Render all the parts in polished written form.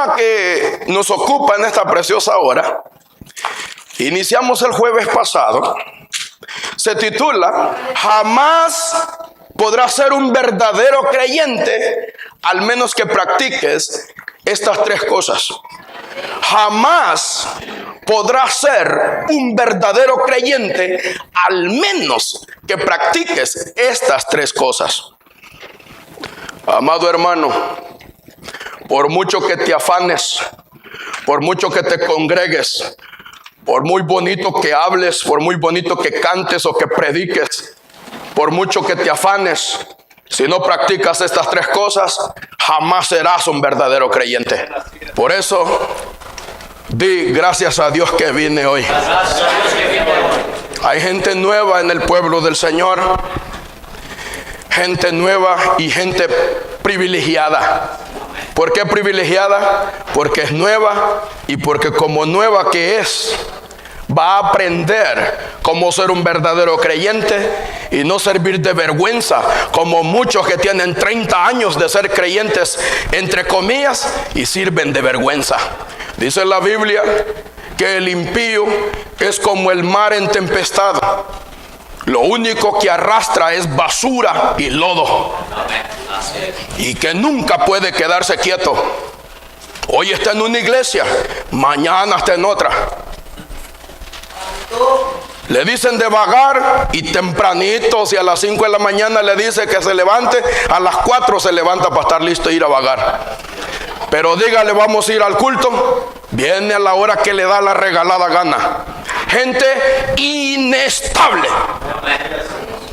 tema que nos ocupa en esta preciosa hora, iniciamos el jueves pasado, se titula "Jamás podrás ser un verdadero creyente al menos que practiques estas tres cosas". Jamás podrás ser un verdadero creyente al menos que practiques estas tres cosas. Amado hermano, por mucho que te afanes, por mucho que te congregues, por muy bonito que hables, por muy bonito que cantes o que prediques, por mucho que te afanes, si no practicas estas tres cosas, jamás serás un verdadero creyente. Por eso, di gracias a Dios que vine hoy. Hay gente nueva en el pueblo del Señor, gente nueva y gente privilegiada. ¿Por qué privilegiada? Porque es nueva y porque como nueva que es, va a aprender cómo ser un verdadero creyente y no servir de vergüenza como muchos que tienen 30 años de ser creyentes, entre comillas, y sirven de vergüenza. Dice la Biblia que el impío es como el mar en tempestad. Lo único que arrastra es basura y lodo, y que nunca puede quedarse quieto. Hoy está en una iglesia, mañana está en otra. Le dicen de vagar y tempranito, si a las 5 de la mañana le dice que se levante, a las 4 se levanta para estar listo a ir a vagar. Pero dígale, vamos a ir al culto, viene a la hora que le da la regalada gana. Gente inestable.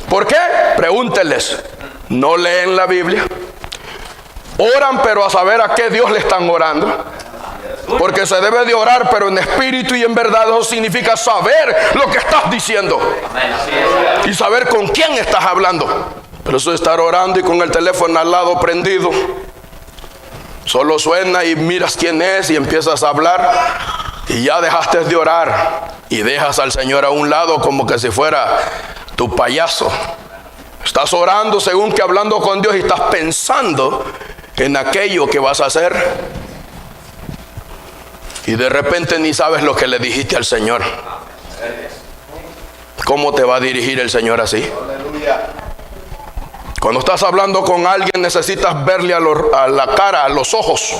¿Por qué? Pregúnteles. No leen la Biblia. Oran, pero a saber a qué Dios le están orando. Porque se debe de orar, pero en espíritu y en verdad. Eso significa saber lo que estás diciendo y saber con quién estás hablando. Pero eso de estar orando y con el teléfono al lado prendido, solo suena y miras quién es y empiezas a hablar y ya dejaste de orar y dejas al Señor a un lado como que si fuera tu payaso. Estás orando según que hablando con Dios y estás pensando en aquello que vas a hacer. Y de repente ni sabes lo que le dijiste al Señor. ¿Cómo te va a dirigir el Señor así? Cuando estás hablando con alguien necesitas verle a la cara, a los ojos.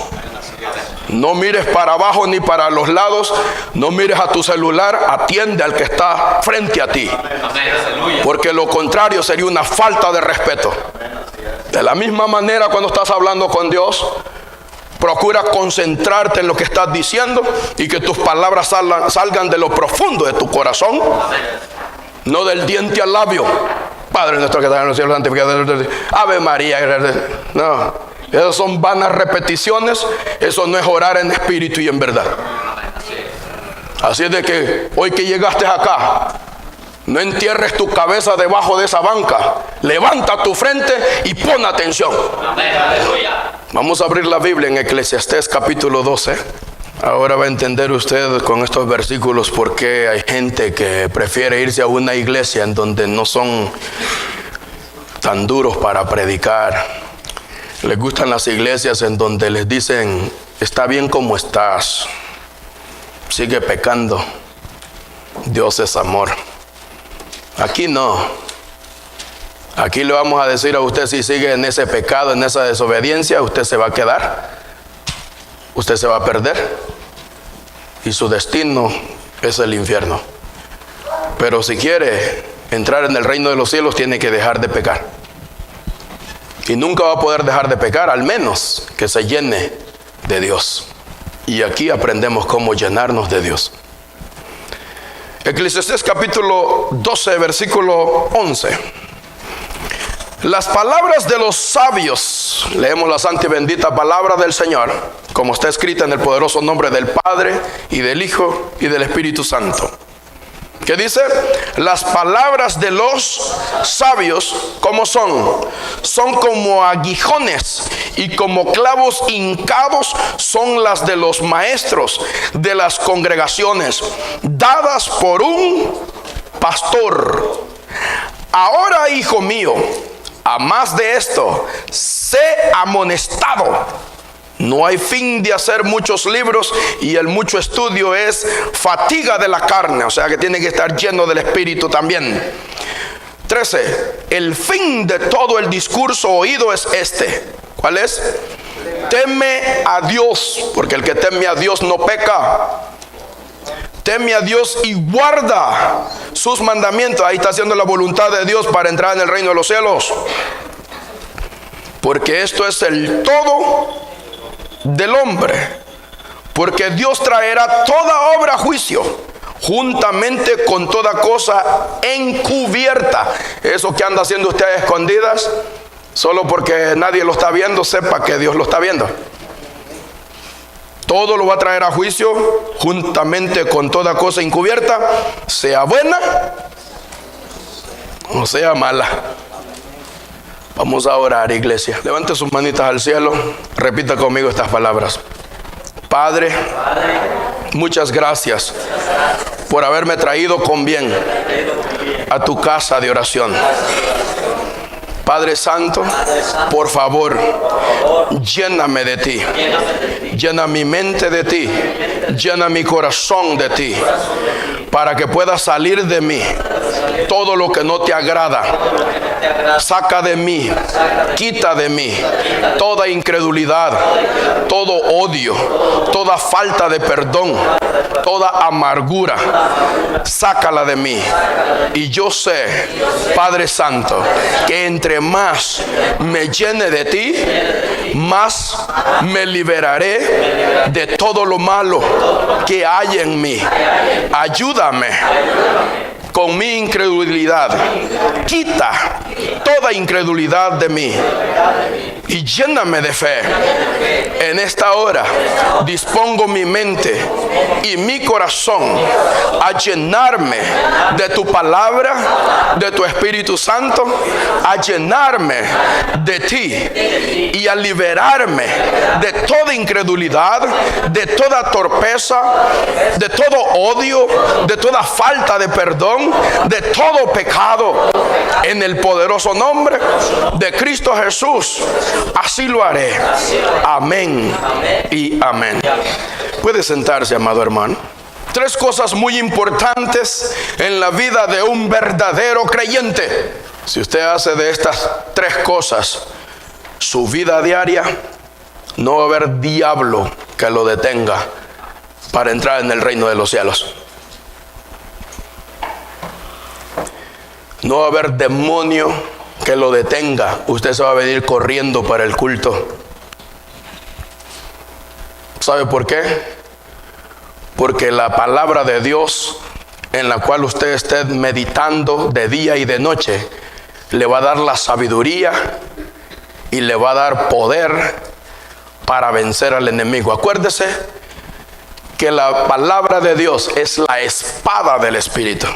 No mires para abajo ni para los lados. No mires a tu celular. Atiende al que está frente a ti. Porque lo contrario sería una falta de respeto. De la misma manera, cuando estás hablando con Dios, procura concentrarte en lo que estás diciendo y que tus palabras salgan de lo profundo de tu corazón, no del diente al labio. Padre nuestro que estás en los cielos, santificado. Ave María. No, esas son vanas repeticiones. Eso no es orar en espíritu y en verdad. Así es de que hoy que llegaste acá, no entierres tu cabeza debajo de esa banca. Levanta tu frente y pon atención. Vamos a abrir la Biblia en Eclesiastés capítulo 12. Ahora va a entender usted con estos versículos por qué hay gente que prefiere irse a una iglesia en donde no son tan duros para predicar. Les gustan las iglesias en donde les dicen: está bien como estás, sigue pecando, Dios es amor. Aquí no. Aquí le vamos a decir a usted, si sigue en ese pecado, en esa desobediencia, usted se va a quedar, usted se va a perder y su destino es el infierno. Pero si quiere entrar en el reino de los cielos, tiene que dejar de pecar. Y nunca va a poder dejar de pecar, al menos que se llene de Dios. Y aquí aprendemos cómo llenarnos de Dios. Eclesiastés capítulo 12, versículo 11. Las palabras de los sabios, leemos la santa y bendita palabra del Señor, como está escrita en el poderoso nombre del Padre, y del Hijo, y del Espíritu Santo. ¿Qué dice? Las palabras de los sabios, ¿cómo son? Son como aguijones, y como clavos hincados son las de los maestros de las congregaciones, dadas por un pastor. Ahora, hijo mío, a más de esto, sé amonestado. No hay fin de hacer muchos libros, y el mucho estudio es fatiga de la carne, o sea que tiene que estar lleno del Espíritu también. 13. El fin de todo el discurso oído es este. ¿Cuál es? Teme a Dios, porque el que teme a Dios no peca. Teme a Dios y guarda sus mandamientos. Ahí está haciendo la voluntad de Dios para entrar en el reino de los cielos. Porque esto es el todo del hombre. Porque Dios traerá toda obra a juicio, juntamente con toda cosa encubierta. Eso que anda haciendo usted a escondidas, solo porque nadie lo está viendo, sepa que Dios lo está viendo. Todo lo va a traer a juicio, juntamente con toda cosa encubierta, sea buena o sea mala. Vamos a orar, iglesia. Levante sus manitas al cielo. Repita conmigo estas palabras. Padre, muchas gracias por haberme traído con bien a tu casa de oración. Padre Santo, por favor, lléname de ti. Llena mi mente de ti. Llena mi corazón de ti, para que pueda salir de mí todo lo que no te agrada. Saca de mí, quita de mí toda incredulidad, todo odio, toda falta de perdón, toda amargura. Sácala de mí. Y yo sé, Padre Santo, que entre más me llene de ti, más me liberaré de todo lo malo que hay en mí. Ayúdame con mi incredulidad. Quita toda incredulidad de mí y lléname de fe. En esta hora dispongo mi mente y mi corazón a llenarme de tu palabra, de tu Espíritu Santo, a llenarme de ti y a liberarme de toda incredulidad, de toda torpeza, de todo odio, de toda falta de perdón, de todo pecado. En el poderoso nombre de Cristo Jesús, así lo haré. Amén y amén. Puede sentarse, amado hermano. 3 cosas muy importantes en la vida de un verdadero creyente. Si usted hace de estas 3 cosas su vida diaria, no va a haber diablo que lo detenga para entrar en el reino de los cielos. No va a haber demonio que lo detenga. Usted se va a venir corriendo para el culto. ¿Sabe por qué? Porque la palabra de Dios, en la cual usted esté meditando de día y de noche, le va a dar la sabiduría y le va a dar poder para vencer al enemigo. Acuérdese que la palabra de Dios es la espada del Espíritu.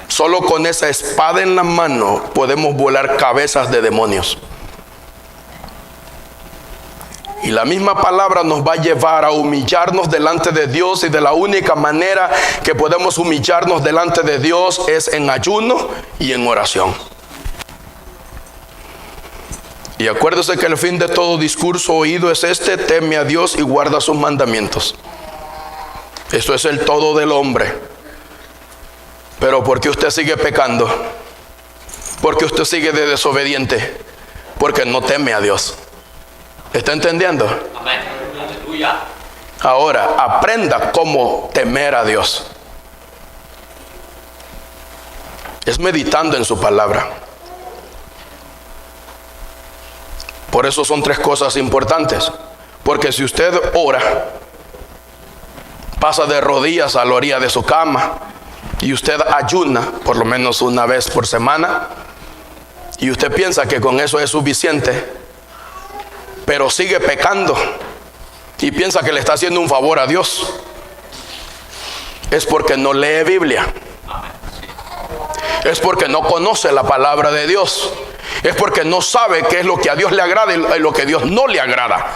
Solo con esa espada en la mano podemos volar cabezas de demonios. Y la misma palabra nos va a llevar a humillarnos delante de Dios, y de la única manera que podemos humillarnos delante de Dios es en ayuno y en oración. Y acuérdese que el fin de todo discurso oído es este: teme a Dios y guarda sus mandamientos. Esto es el todo del hombre. Pero ¿por qué usted sigue pecando? ¿Por qué usted sigue de desobediente? Porque no teme a Dios. ¿Está entendiendo? Amén. Aleluya. Ahora, aprenda cómo temer a Dios. Es meditando en su palabra. Por eso son 3 cosas importantes. Porque si usted ora, pasa de rodillas a la orilla de su cama, y usted ayuna por lo menos una vez por semana, y usted piensa que con eso es suficiente, pero sigue pecando y piensa que le está haciendo un favor a Dios, es porque no lee Biblia, es porque no conoce la palabra de Dios, es porque no sabe qué es lo que a Dios le agrada y lo que a Dios no le agrada.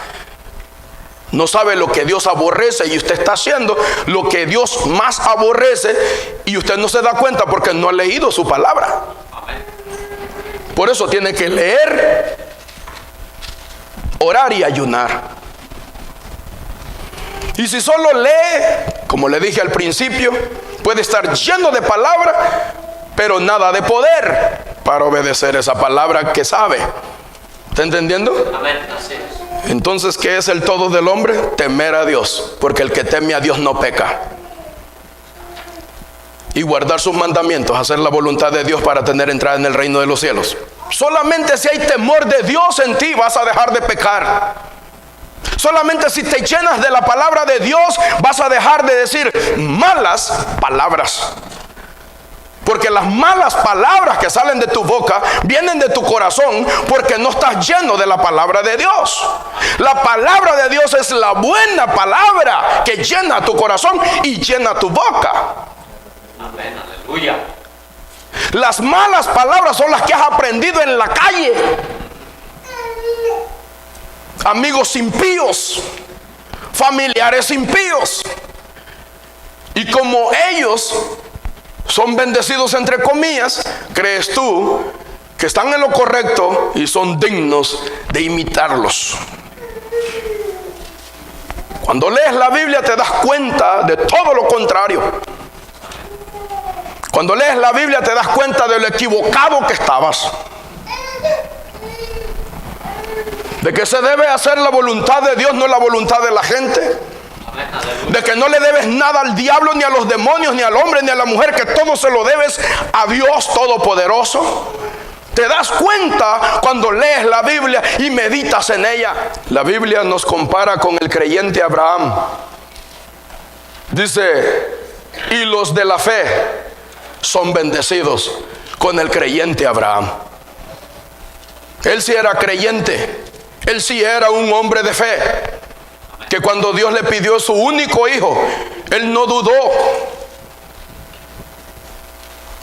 No sabe lo que Dios aborrece, y usted está haciendo lo que Dios más aborrece, y usted no se da cuenta porque no ha leído su palabra. Por eso tiene que leer, orar y ayunar. Y si solo lee, como le dije al principio, puede estar lleno de palabra, pero nada de poder para obedecer esa palabra que sabe. ¿Está entendiendo? Amén, así es. Entonces, ¿qué es el todo del hombre? Temer a Dios, porque el que teme a Dios no peca. Y guardar sus mandamientos, hacer la voluntad de Dios para tener entrada en el reino de los cielos. Solamente si hay temor de Dios en ti vas a dejar de pecar. Solamente si te llenas de la palabra de Dios vas a dejar de decir malas palabras. Porque las malas palabras que salen de tu boca vienen de tu corazón porque no estás lleno de la palabra de Dios. La palabra de Dios es la buena palabra que llena tu corazón y llena tu boca. Amén, aleluya. Las malas palabras son las que has aprendido en la calle. Amigos impíos, familiares impíos. Y como ellos son bendecidos entre comillas, crees tú que están en lo correcto y son dignos de imitarlos. Cuando lees la Biblia te das cuenta de todo lo contrario. Cuando lees la Biblia te das cuenta de lo equivocado que estabas. De que se debe hacer la voluntad de Dios, no la voluntad de la gente. De que no le debes nada al diablo, ni a los demonios, ni al hombre, ni a la mujer, que todo se lo debes a Dios Todopoderoso. Te das cuenta cuando lees la Biblia y meditas en ella. La Biblia nos compara con el creyente Abraham. Dice, y los de la fe son bendecidos con el creyente Abraham. Él sí era creyente. Él sí era un hombre de fe. Que cuando Dios le pidió su único hijo, él no dudó.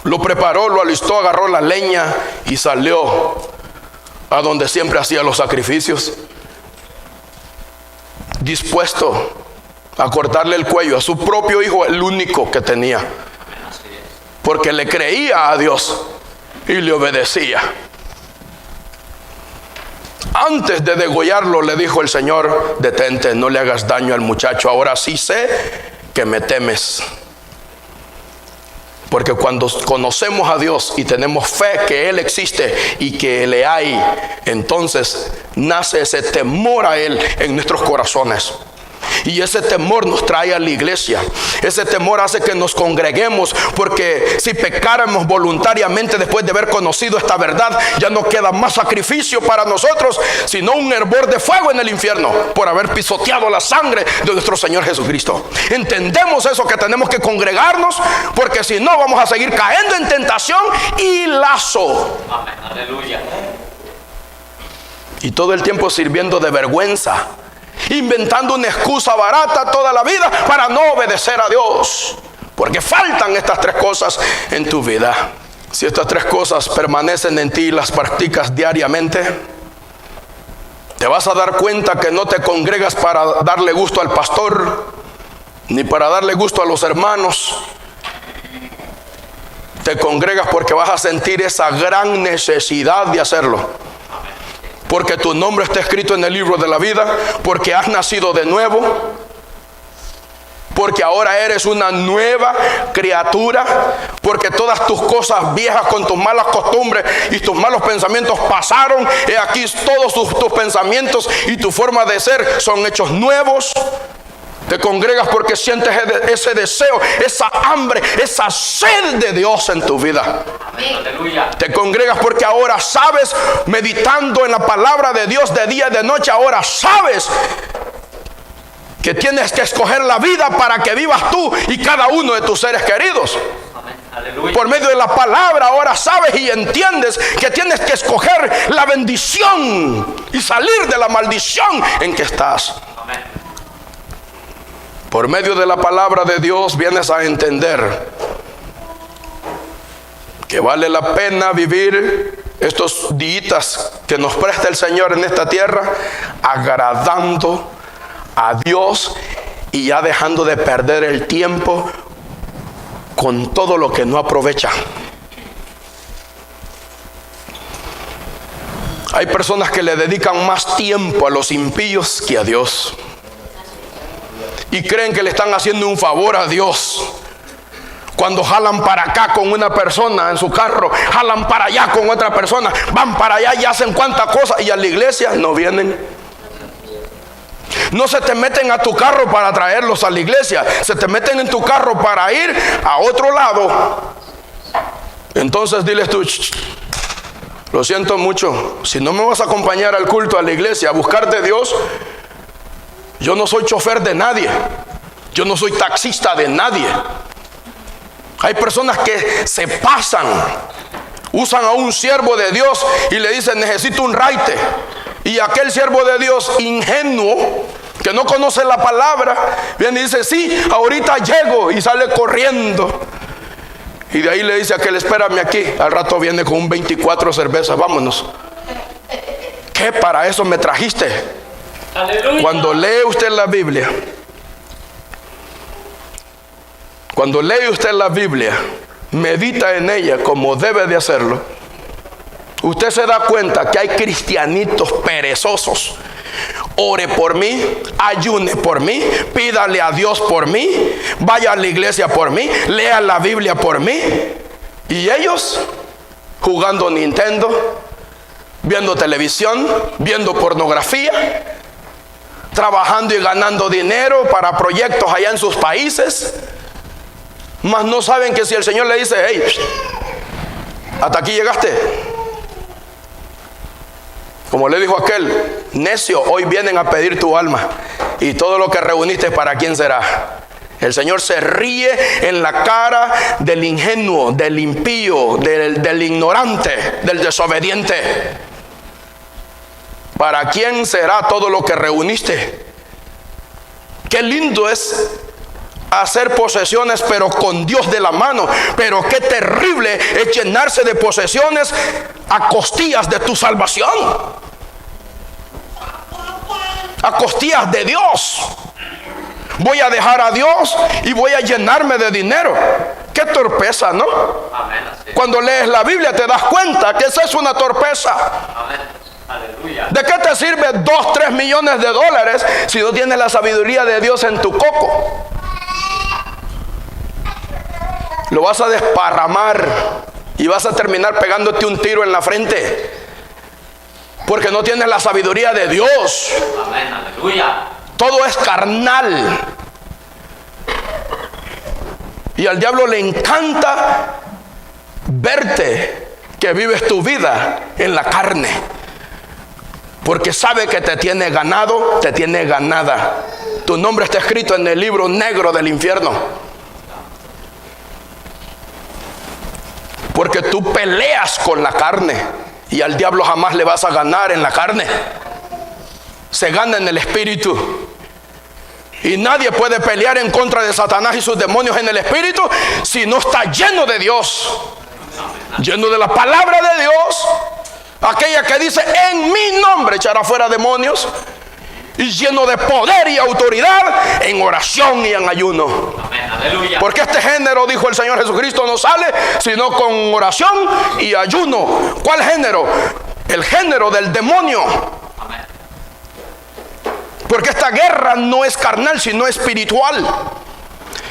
Lo preparó, lo alistó, agarró la leña y salió a donde siempre hacía los sacrificios, dispuesto a cortarle el cuello a su propio hijo, el único que tenía, porque le creía a Dios y le obedecía. Antes de degollarlo le dijo el Señor: detente, no le hagas daño al muchacho, ahora sí sé que me temes. Porque cuando conocemos a Dios y tenemos fe que Él existe y que le hay, entonces nace ese temor a Él en nuestros corazones. Y ese temor nos trae a la iglesia. Ese temor hace que nos congreguemos, porque si pecáramos voluntariamente después de haber conocido esta verdad, ya no queda más sacrificio para nosotros, sino un hervor de fuego en el infierno por haber pisoteado la sangre de nuestro Señor Jesucristo. Entendemos eso, que tenemos que congregarnos, porque si no vamos a seguir cayendo en tentación y lazo. Amén, aleluya. Y todo el tiempo sirviendo de vergüenza, inventando una excusa barata toda la vida para no obedecer a Dios, porque faltan estas tres cosas en tu vida. Si estas tres cosas permanecen en ti y las practicas diariamente, te vas a dar cuenta que no te congregas para darle gusto al pastor, ni para darle gusto a los hermanos. Te congregas porque vas a sentir esa gran necesidad de hacerlo, porque tu nombre está escrito en el libro de la vida, porque has nacido de nuevo, porque ahora eres una nueva criatura, porque todas tus cosas viejas con tus malas costumbres y tus malos pensamientos pasaron. He aquí todos tus pensamientos y tu forma de ser son hechos nuevos. Te congregas porque sientes ese deseo, esa hambre, esa sed de Dios en tu vida. Aleluya. Te congregas porque ahora sabes, meditando en la palabra de Dios de día y de noche, ahora sabes que tienes que escoger la vida para que vivas tú y cada uno de tus seres queridos. Aleluya. Por medio de la palabra ahora sabes y entiendes que tienes que escoger la bendición y salir de la maldición en que estás. Amén. Por medio de la palabra de Dios vienes a entender que vale la pena vivir estos días que nos presta el Señor en esta tierra, agradando a Dios y ya dejando de perder el tiempo con todo lo que no aprovecha. Hay personas que le dedican más tiempo a los impíos que a Dios. y creen que le están haciendo un favor a Dios. Cuando jalan para acá con una persona en su carro, jalan para allá con otra persona, van para allá y hacen cuantas cosas, y a la iglesia no vienen. No se te meten a tu carro para traerlos a la iglesia, se te meten en tu carro para ir a otro lado. Entonces diles tú: lo siento mucho, si no me vas a acompañar al culto, a la iglesia, a buscarte a Dios, yo no soy chofer de nadie, yo no soy taxista de nadie. Hay personas que se pasan, usan a un siervo de Dios y le dicen: necesito un raite. Y aquel siervo de Dios ingenuo, que no conoce la palabra, viene y dice: sí, ahorita llego, y sale corriendo. Y de ahí le dice a aquel: espérame aquí. Al rato viene con un 24 cervezas, vámonos. ¿Qué? ¿Para eso me trajiste? Aleluya. Cuando lee usted la Biblia, cuando lee usted la Biblia, medita en ella como debe de hacerlo, usted se da cuenta que hay cristianitos perezosos. Ore por mí, ayune por mí, pídale a Dios por mí, vaya a la iglesia por mí, lea la Biblia por mí. Y ellos jugando Nintendo, viendo televisión, viendo pornografía, trabajando y ganando dinero para proyectos allá en sus países. Mas no saben que si el Señor le dice: hey, hasta aquí llegaste, como le dijo aquel: necio, hoy vienen a pedir tu alma, y todo lo que reuniste, ¿para quién será? El Señor se ríe en la cara del ingenuo, del impío, del ignorante, del desobediente. ¿Para quién será todo lo que reuniste? Qué lindo es hacer posesiones, pero con Dios de la mano. Pero qué terrible es llenarse de posesiones a costillas de tu salvación, a costillas de Dios. Voy a dejar a Dios y voy a llenarme de dinero. Qué torpeza, ¿no? Amén. Cuando lees la Biblia te das cuenta que esa es una torpeza. Amén. Aleluya. ¿De qué te sirve 2, 3 millones de dólares si no tienes la sabiduría de Dios en tu coco? Lo vas a desparramar y vas a terminar pegándote un tiro en la frente, porque no tienes la sabiduría de Dios. Amén. Aleluya. Todo es carnal, y al diablo le encanta verte que vives tu vida en la carne, porque sabe que te tiene ganado, te tiene ganada. Tu nombre está escrito en el libro negro del infierno, porque tú peleas con la carne, y al diablo jamás le vas a ganar en la carne. Se gana en el espíritu, y nadie puede pelear en contra de Satanás y sus demonios en el espíritu si no está lleno de Dios, lleno de la palabra de Dios, aquella que dice: en mi nombre echará fuera demonios, y lleno de poder y autoridad en oración y en ayuno. Amén. Aleluya. Porque este género, dijo el Señor Jesucristo, no sale sino con oración y ayuno. ¿Cuál género? El género del demonio. Amén. Porque esta guerra no es carnal, sino espiritual.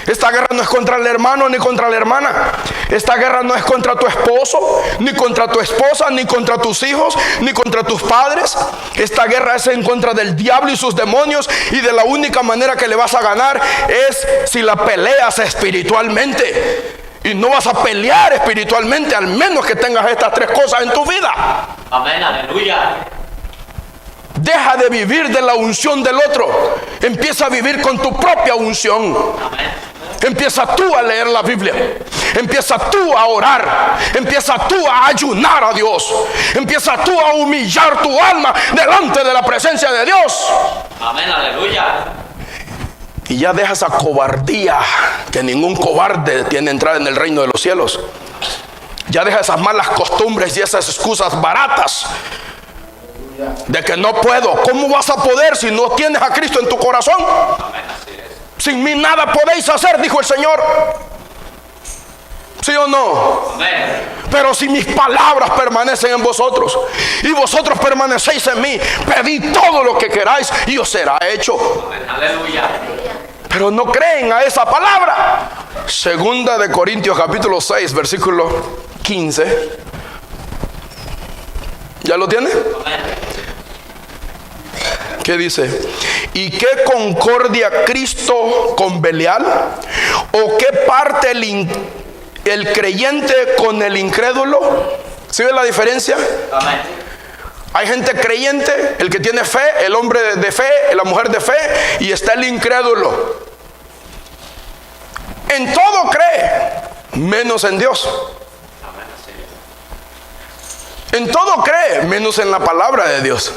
Esta guerra no es contra el hermano ni contra la hermana. Esta guerra no es contra tu esposo, ni contra tu esposa, ni contra tus hijos, ni contra tus padres. Esta guerra es en contra del diablo y sus demonios, y de la única manera que le vas a ganar es si la peleas espiritualmente. Y no vas a pelear espiritualmente al menos que tengas estas 3 cosas en tu vida. Amén. Aleluya. Deja de vivir de la unción del otro. Empieza a vivir con tu propia unción. Amén. Empieza tú a leer la Biblia. Empieza tú a orar. Empieza tú a ayunar a Dios. Empieza tú a humillar tu alma delante de la presencia de Dios. Amén. Aleluya. Y ya deja esa cobardía, que ningún cobarde tiene entrada en el reino de los cielos. Ya deja esas malas costumbres y esas excusas baratas de que no puedo. ¿Cómo vas a poder si no tienes a Cristo en tu corazón? Amén. Así es. Sin mí nada podéis hacer, dijo el Señor. ¿Sí o no? Amén. Pero si mis palabras permanecen en vosotros y vosotros permanecéis en mí, pedid todo lo que queráis y os será hecho. Amén. Aleluya. pero no creen a esa palabra. Segunda de Corintios capítulo 6, versículo 15. ¿Ya lo tiene? ¿Qué dice? ¿Y qué concordia Cristo con Belial? ¿O qué parte el creyente con el incrédulo? ¿Sí ve la diferencia? Amén. Hay gente creyente, el que tiene fe, el hombre de fe, la mujer de fe, y está el incrédulo. En todo cree, menos en Dios. En todo cree, menos en la palabra de Dios.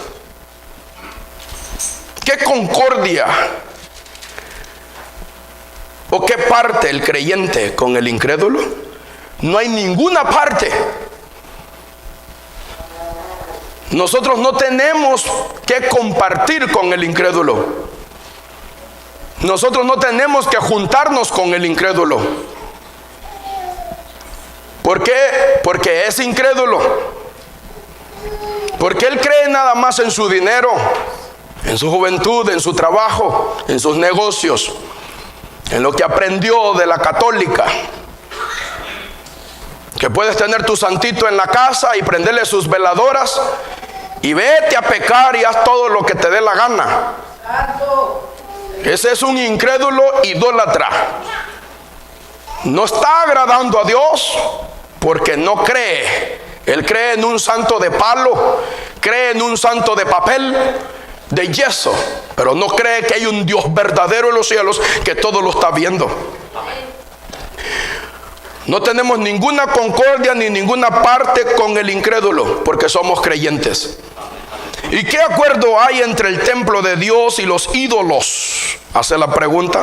¿Qué concordia o qué parte el creyente con el incrédulo? No hay ninguna parte. Nosotros no tenemos que compartir con el incrédulo. Nosotros no tenemos que juntarnos con el incrédulo. ¿Por qué? Porque es incrédulo. Porque él cree nada más en su dinero, en su juventud, en su trabajo, en sus negocios, en lo que aprendió de la católica. Que puedes tener tu santito en la casa y prenderle sus veladoras y vete a pecar y haz todo lo que te dé la gana. Ese es un incrédulo idólatra. No está agradando a Dios porque no cree. Él cree en un santo de palo, cree en un santo de papel, de yeso, pero no cree que hay un Dios verdadero en los cielos que todo lo está viendo. No tenemos ninguna concordia ni ninguna parte con el incrédulo porque somos creyentes. ¿Y qué acuerdo hay entre el templo de Dios y los ídolos? Hace la pregunta.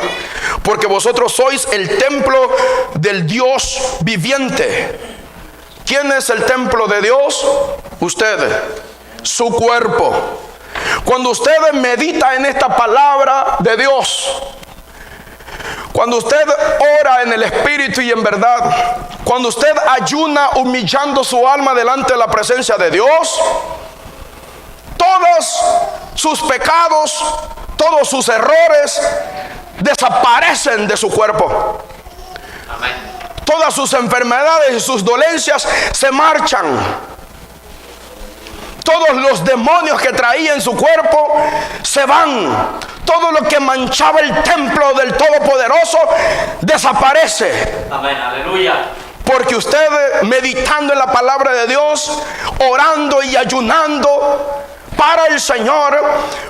Porque vosotros sois el templo del Dios viviente. ¿Quién es el templo de Dios? Usted, su cuerpo. Cuando usted medita en esta palabra de Dios, cuando usted ora en el Espíritu y en verdad, cuando usted ayuna humillando su alma delante de la presencia de Dios, todos sus pecados, todos sus errores desaparecen de su cuerpo. Amén. Todas sus enfermedades y sus dolencias se marchan. Todos los demonios que traía en su cuerpo se van. Todo lo que manchaba el templo del Todopoderoso desaparece. Amén, aleluya. Porque usted, meditando en la palabra de Dios, orando y ayunando para el Señor,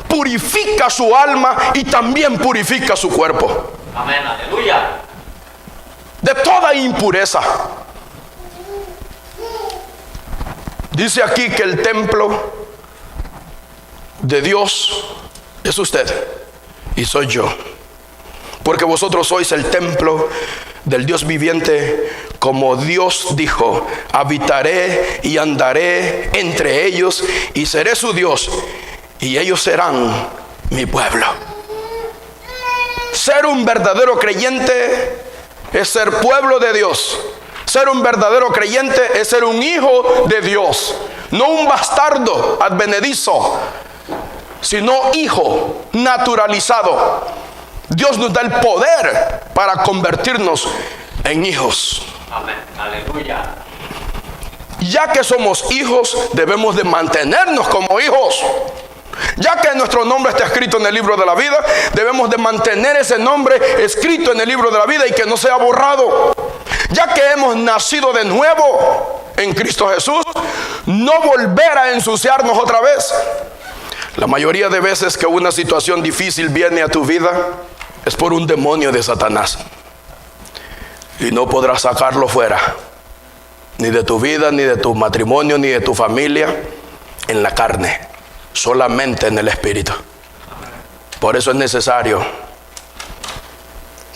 purifica su alma y también purifica su cuerpo Amén, aleluya. de toda impureza. Dice aquí que el templo de Dios es usted y soy yo, porque vosotros sois el templo del Dios viviente, como Dios dijo: habitaré y andaré entre ellos y seré su Dios y ellos serán mi pueblo. Ser un verdadero creyente es ser pueblo de Dios. Ser un verdadero creyente es ser un hijo de Dios, no un bastardo advenedizo, sino hijo naturalizado. Dios nos da el poder para convertirnos en hijos. Amén, aleluya. Ya que somos hijos, debemos de mantenernos como hijos. Ya que nuestro nombre está escrito en el libro de la vida, debemos de mantener ese nombre escrito en el libro de la vida y que no sea borrado. Ya que hemos nacido de nuevo en Cristo Jesús, no volver a ensuciarnos otra vez. La mayoría de veces que una situación difícil viene a tu vida es por un demonio de Satanás. Y no podrás sacarlo fuera, ni de tu vida, ni de tu matrimonio, ni de tu familia, en la carne, solamente en el Espíritu. Por eso es necesario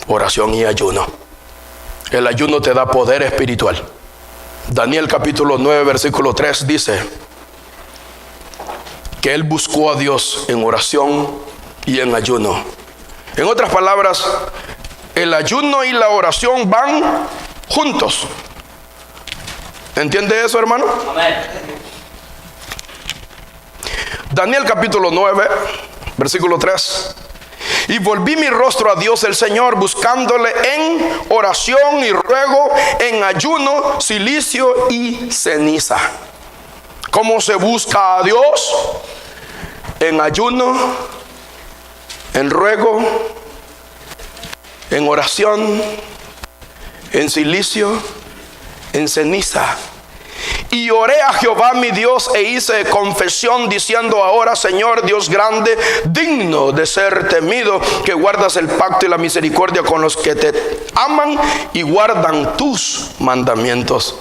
oración y ayuno. El ayuno te da poder espiritual. Daniel capítulo 9 versículo 3 dice que él buscó a Dios en oración y en ayuno. En otras palabras, el ayuno y la oración van juntos. ¿Entiende eso, hermano? Amén. Daniel capítulo 9 versículo 3. Y volví mi rostro a Dios el Señor, buscándole en oración y ruego, en ayuno, cilicio y ceniza. ¿Cómo se busca a Dios? En ayuno, en ruego, en oración, en cilicio, en ceniza. Y oré a Jehová mi Dios e hice confesión diciendo: ahora, Señor Dios grande, digno de ser temido, que guardas el pacto y la misericordia con los que te aman y guardan tus mandamientos.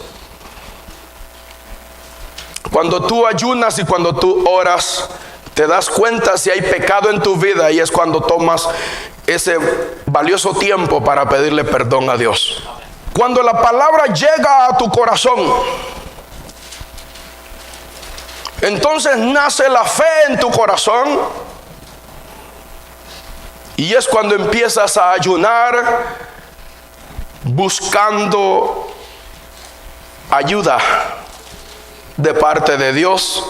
Cuando tú ayunas y cuando tú oras, te das cuenta si hay pecado en tu vida, y es cuando tomas ese valioso tiempo para pedirle perdón a Dios. Cuando la palabra llega a tu corazón, entonces nace la fe en tu corazón, y es cuando empiezas a ayunar buscando ayuda de parte de Dios.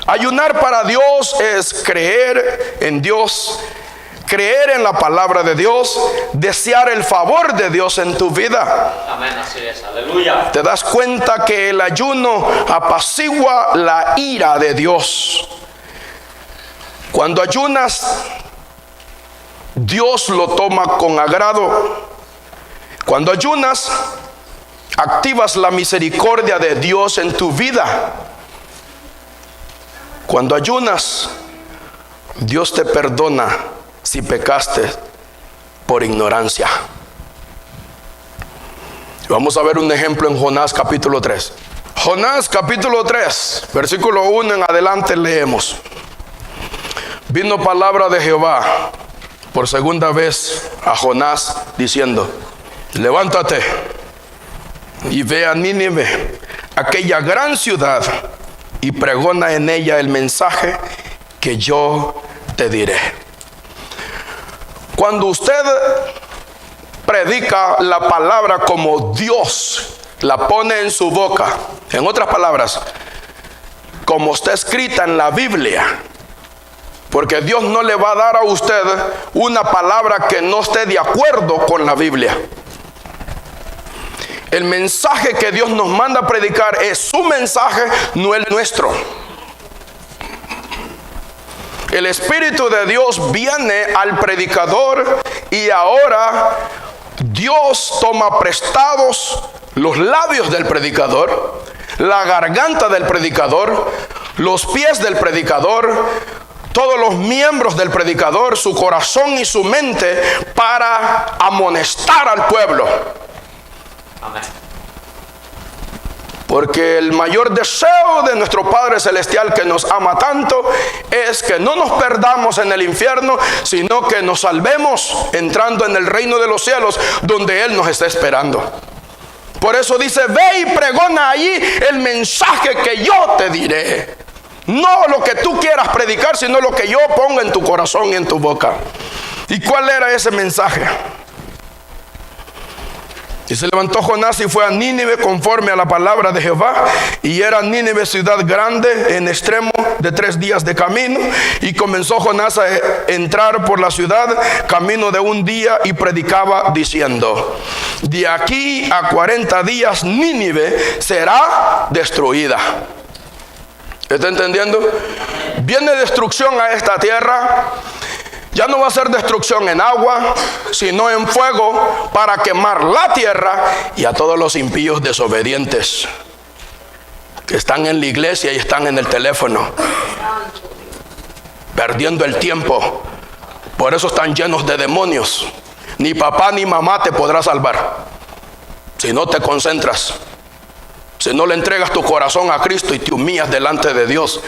Ayunar para Dios es creer en Dios, creer en la palabra de Dios, desear el favor de Dios en tu vida. Amén, así es, aleluya. Te das cuenta que el ayuno apacigua la ira de Dios. Cuando ayunas, Dios lo toma con agrado. Cuando ayunas, activas la misericordia de Dios en tu vida. Cuando ayunas, Dios te perdona si pecaste por ignorancia. Vamos a ver un ejemplo en Jonás capítulo 3. Jonás capítulo 3, versículo 1 en adelante leemos. Vino palabra de Jehová por segunda vez a Jonás diciendo: levántate y ve a Nínive, aquella gran ciudad, y pregona en ella el mensaje que yo te diré. Cuando usted predica la palabra como Dios la pone en su boca, en otras palabras, como está escrita en la Biblia, porque Dios no le va a dar a usted una palabra que no esté de acuerdo con la Biblia. El mensaje que Dios nos manda a predicar es su mensaje, no el nuestro. El Espíritu de Dios viene al predicador, y ahora Dios toma prestados los labios del predicador, la garganta del predicador, los pies del predicador, todos los miembros del predicador, su corazón y su mente, para amonestar al pueblo. Amén. Porque el mayor deseo de nuestro Padre Celestial, que nos ama tanto, es que no nos perdamos en el infierno, sino que nos salvemos entrando en el reino de los cielos, donde Él nos está esperando. Por eso dice: ve y pregona allí el mensaje que yo te diré. No lo que tú quieras predicar, sino lo que yo pongo en tu corazón y en tu boca. ¿Y cuál era ese mensaje? Y se levantó Jonás y fue a Nínive conforme a la palabra de Jehová. Y era Nínive ciudad grande en extremo de 3 días de camino. Y comenzó Jonás a entrar por la ciudad camino de 1 día, y predicaba diciendo: de aquí a 40 días Nínive será destruida. ¿Está entendiendo? Viene destrucción a esta tierra. Ya no va a ser destrucción en agua, sino en fuego, para quemar la tierra y a todos los impíos desobedientes que están en la iglesia y están en el teléfono, perdiendo el tiempo. Por eso están llenos de demonios. Ni papá ni mamá te podrá salvar si no te concentras, si no le entregas tu corazón a Cristo y te humillas delante de Dios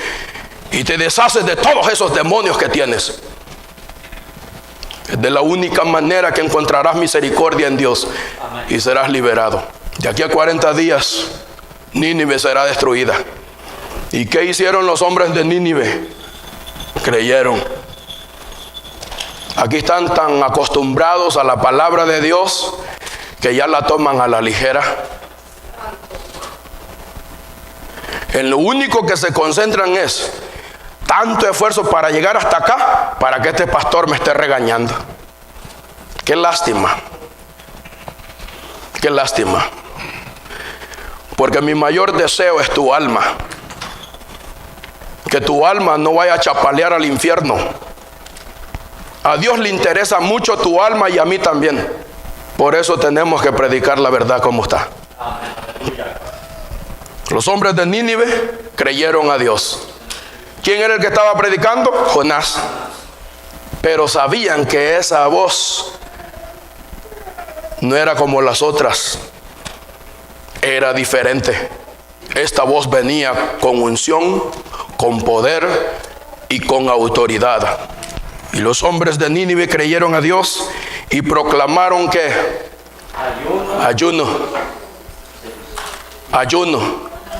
y te deshaces de todos esos demonios que tienes. Es de la única manera que encontrarás misericordia en Dios. Amén. Y serás liberado. De aquí a 40 días Nínive será destruida. ¿Y qué hicieron los hombres de Nínive? Creyeron. Aquí están tan acostumbrados a la palabra de Dios que ya la toman a la ligera. En lo único que se concentran es: tanto esfuerzo para llegar hasta acá, para que este pastor me esté regañando. Qué lástima. Qué lástima. Porque mi mayor deseo es tu alma. Que tu alma no vaya a chapalear al infierno. A Dios le interesa mucho tu alma y a mí también. Por eso tenemos que predicar la verdad como está. Los hombres de Nínive creyeron a Dios. ¿Quién era el que estaba predicando? Jonás. Pero sabían que esa voz no era como las otras. Era diferente. Esta voz venía con unción, con poder y con autoridad. Y los hombres de Nínive creyeron a Dios y proclamaron que ayuno.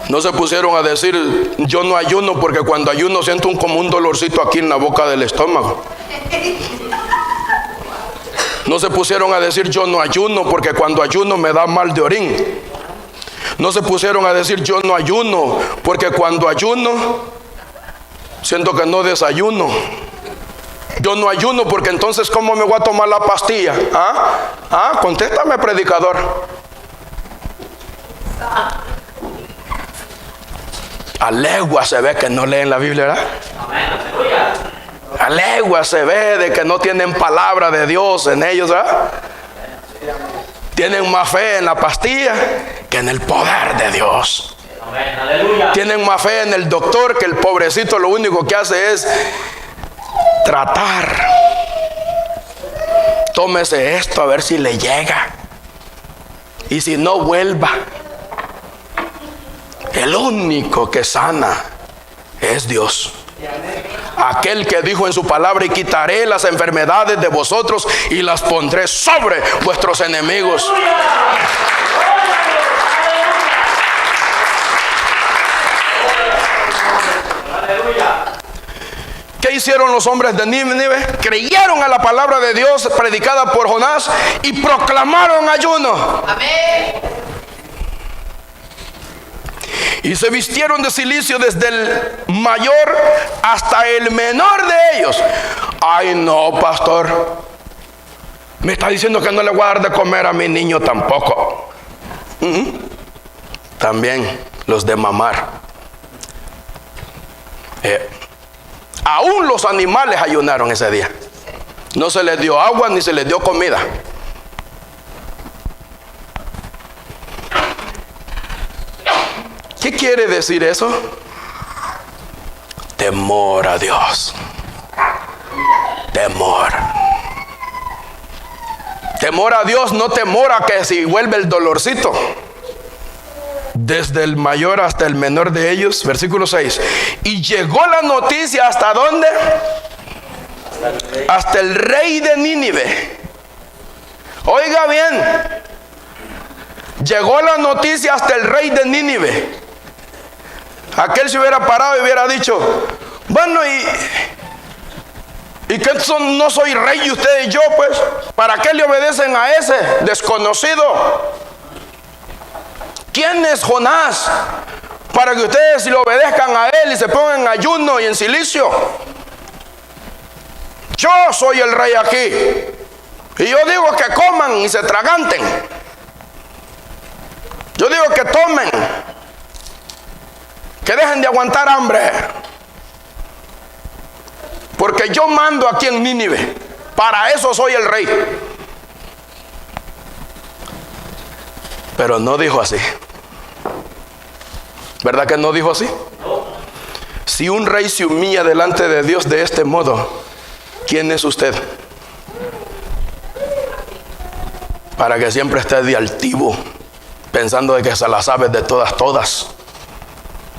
No se pusieron a decir yo no ayuno, porque cuando ayuno siento como un dolorcito aquí en la boca del estómago. No se pusieron a decir yo no ayuno, porque cuando ayuno me da mal de orín. No se pusieron a decir yo no ayuno, porque cuando ayuno siento que no desayuno. Yo no ayuno porque entonces ¿cómo me voy a tomar la pastilla? Contéstame, predicador. A legua se ve que no leen la Biblia, ¿verdad? A legua se ve de que no tienen palabra de Dios en ellos, ¿verdad? Tienen más fe en la pastilla que en el poder de Dios. Tienen más fe en el doctor, que el pobrecito lo único que hace es tratar. Tómese esto a ver si le llega, y si no, vuelva. El único que sana es Dios. Aquel que dijo en su palabra: y quitaré las enfermedades de vosotros y las pondré sobre vuestros enemigos. ¿Qué hicieron los hombres de Nínive? Creyeron a la palabra de Dios predicada por Jonás y proclamaron ayuno. Amén. Y se vistieron de cilicio desde el mayor hasta el menor de ellos. Ay, no, pastor, me está diciendo que no le voy a dar de comer a mi niño tampoco. También los de mamar. Aún los animales ayunaron ese día. No se les dio agua ni se les dio comida. ¿Qué quiere decir eso? Temor a Dios. Temor. Temor a Dios, no temor a que si vuelve el dolorcito. Desde el mayor hasta el menor de ellos, versículo 6. Y llegó la noticia, ¿hasta dónde? Hasta el rey de Nínive. Oiga bien. Llegó la noticia hasta el rey de Nínive. Aquel se hubiera parado y hubiera dicho: bueno, y que no soy rey y ustedes y yo, pues, ¿para qué le obedecen a ese desconocido? ¿Quién es Jonás para que ustedes le obedezcan a él y se pongan en ayuno y en cilicio? Yo soy el rey aquí, y yo digo que coman y se traganten. Yo digo que tomen, que dejen de aguantar hambre, porque yo mando aquí en Nínive. Para eso soy el rey. Pero no dijo así. ¿Verdad que no dijo así? Si un rey se humilla delante de Dios de este modo, ¿quién es usted? Para que siempre esté de altivo, pensando de que se la sabe de todas,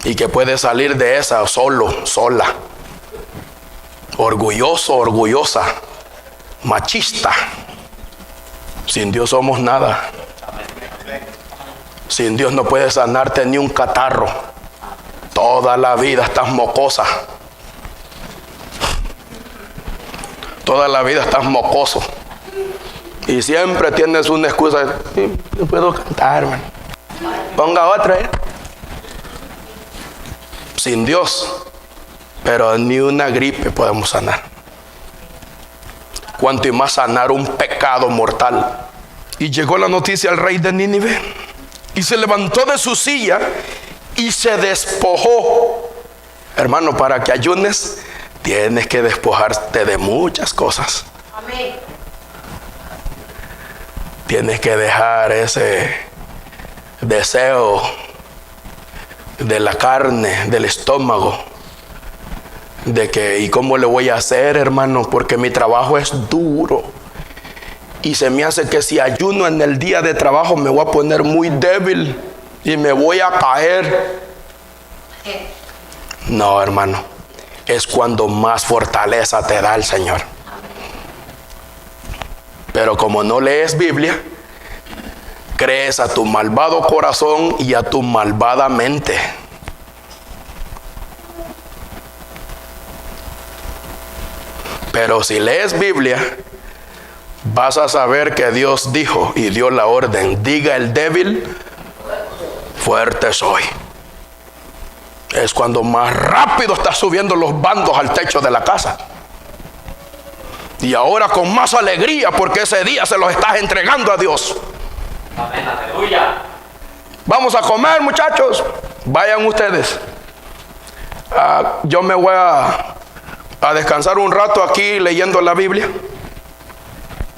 y que puede salir de esa solo, sola. Orgulloso, orgullosa, machista. Sin Dios somos nada. Sin Dios no puedes sanarte ni un catarro. Toda la vida estás mocosa. Toda la vida estás mocoso. Y siempre tienes una excusa. No puedo cantar, hermano. Ponga otra, Sin Dios Pero ni una gripe podemos sanar. Cuanto y más sanar un pecado mortal. Y llegó la noticia al rey de Nínive. Y se levantó de su silla y se despojó. Hermano, para que ayunes, tienes que despojarte de muchas cosas. Amén. Tienes que dejar ese deseo de la carne, del estómago, de que, ¿y cómo le voy a hacer, hermano? Porque mi trabajo es duro. Y se me hace que si ayuno en el día de trabajo me voy a poner muy débil y me voy a caer. No, hermano, es cuando más fortaleza te da el Señor. Pero como no lees Biblia, crees a tu malvado corazón y a tu malvada mente. Pero si lees Biblia, vas a saber que Dios dijo y dio la orden: diga el débil, fuerte soy. Es cuando más rápido estás subiendo los bandos al techo de la casa. Y ahora con más alegría, porque ese día se los estás entregando a Dios. Amén, aleluya. Vamos a comer, muchachos. Vayan ustedes. Yo me voy a descansar un rato aquí leyendo la Biblia,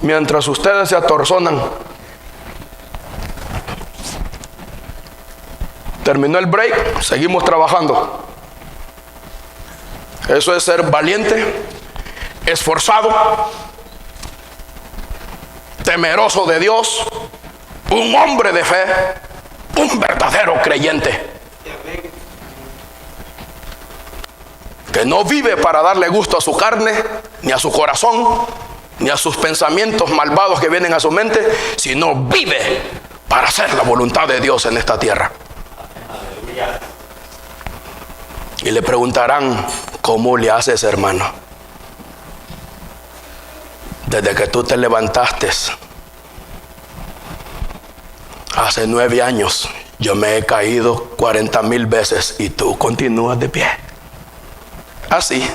mientras ustedes se atorzonan. Terminó el break, seguimos trabajando. Eso es ser valiente, esforzado, temeroso de Dios, un hombre de fe, un verdadero creyente, que no vive para darle gusto a su carne, ni a su corazón, ni a sus pensamientos malvados que vienen a su mente, sino vive para hacer la voluntad de Dios en esta tierra. Y le preguntarán: ¿cómo le haces, hermano? Desde que tú te levantaste hace 9 años, yo me he caído 40,000 veces y tú continúas de pie. Así,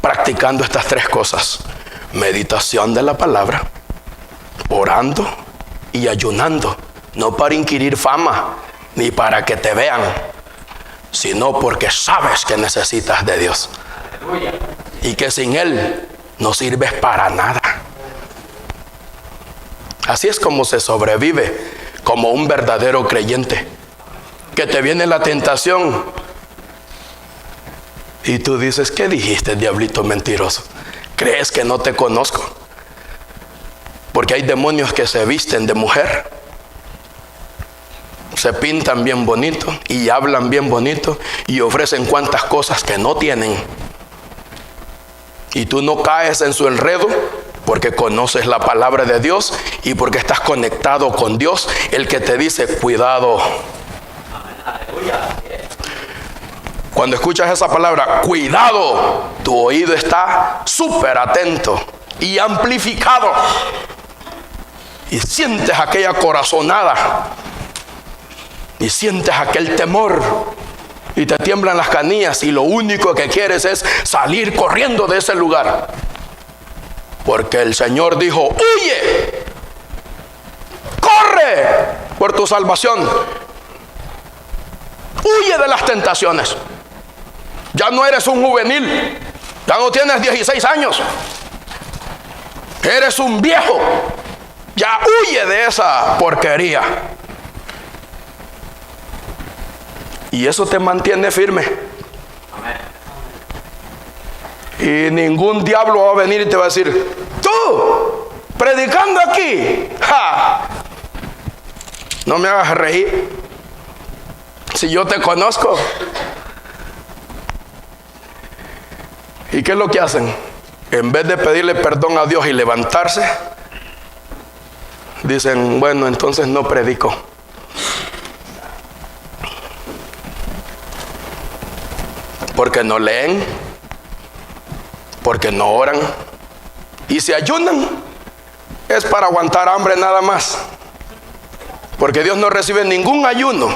practicando estas 3 cosas: meditación de la palabra, orando y ayunando, no para inquirir fama ni para que te vean, sino porque sabes que necesitas de Dios. Aleluya. Y que sin Él no sirves para nada. Así es como se sobrevive como un verdadero creyente. Que te viene la tentación y tú dices: ¿qué dijiste, diablito mentiroso? ¿Crees que no te conozco? Porque hay demonios que se visten de mujer, se pintan bien bonito y hablan bien bonito y ofrecen cuantas cosas que no tienen. Y tú no caes en su enredo porque conoces la palabra de Dios y porque estás conectado con Dios, el que te dice: cuidado. Cuando escuchas esa palabra, cuidado, tu oído está súper atento y amplificado. Y sientes aquella corazonada. Y sientes aquel temor. Y te tiemblan las canillas. Y lo único que quieres es salir corriendo de ese lugar. Porque el Señor dijo: huye. Corre por tu salvación. Huye de las tentaciones. Ya no eres un juvenil. Ya no tienes 16 años. Eres un viejo. Ya huye de esa porquería. Y eso te mantiene firme. Y ningún diablo va a venir y te va a decir: tú, predicando aquí, ¡ja! No me hagas reír. Si yo te conozco. ¿Y qué es lo que hacen? En vez de pedirle perdón a Dios y levantarse, dicen: bueno, entonces no predico. Porque no leen, porque no oran, y si ayunan es para aguantar hambre nada más. Porque Dios no recibe ningún ayuno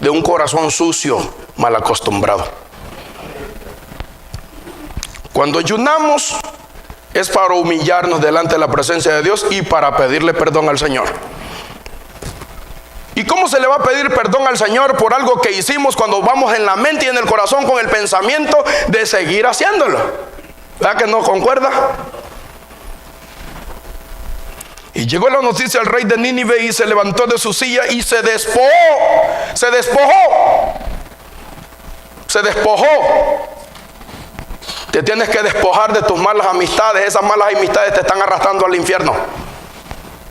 de un corazón sucio, mal acostumbrado. Cuando ayunamos es para humillarnos delante de la presencia de Dios y para pedirle perdón al Señor. ¿Y cómo se le va a pedir perdón al Señor por algo que hicimos cuando vamos en la mente y en el corazón con el pensamiento de seguir haciéndolo? ¿Verdad que no concuerda? Y llegó la noticia al rey de Nínive y se levantó de su silla y se despojó. Se despojó. Se despojó. Te tienes que despojar de tus malas amistades. Esas malas amistades te están arrastrando al infierno.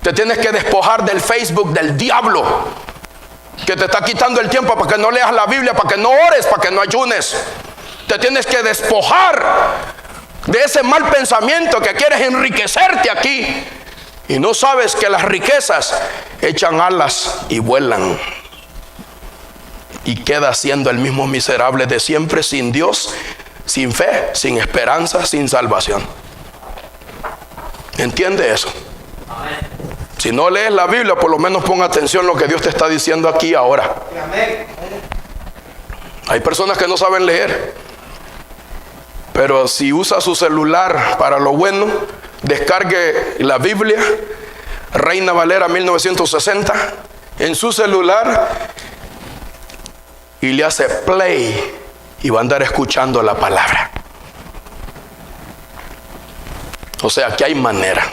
Te tienes que despojar del Facebook del diablo, que te está quitando el tiempo para que no leas la Biblia, para que no ores, para que no ayunes. Te tienes que despojar de ese mal pensamiento que quieres enriquecerte aquí y no sabes que las riquezas echan alas y vuelan, y quedas siendo el mismo miserable de siempre, sin Dios, sin fe, sin esperanza, sin salvación. ¿Entiende eso? Si no lees la Biblia, por lo menos pon atención a lo que Dios te está diciendo aquí ahora. Hay personas que no saben leer, pero si usa su celular para lo bueno, descargue la Biblia, Reina Valera 1960, en su celular y le hace play y va a andar escuchando la palabra. O sea que hay manera.